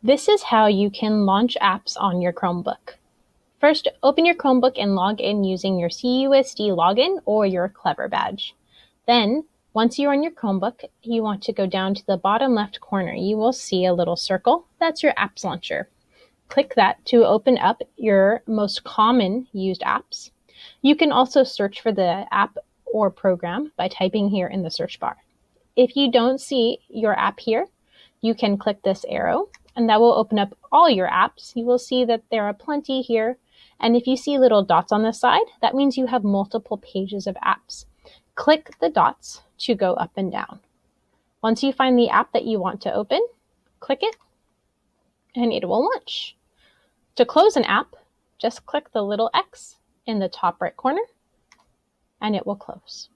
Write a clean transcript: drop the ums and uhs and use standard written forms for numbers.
This is how you can launch apps on your Chromebook. First, open your Chromebook and log in using your CUSD login or your Clever badge. Then, once you're on your Chromebook, you want to go down to the bottom left corner. You will see a little circle. That's your apps launcher. Click that to open up your most common used apps. You can also search for the app or program by typing here in the search bar. If you don't see your app here, you can click this arrow and that will open up all your apps. You will see that there are plenty here. And if you see little dots on the side, that means you have multiple pages of apps. Click the dots to go up and down. Once you find the app that you want to open, click it and it will launch. To close an app, just click the little X in the top right corner and it will close.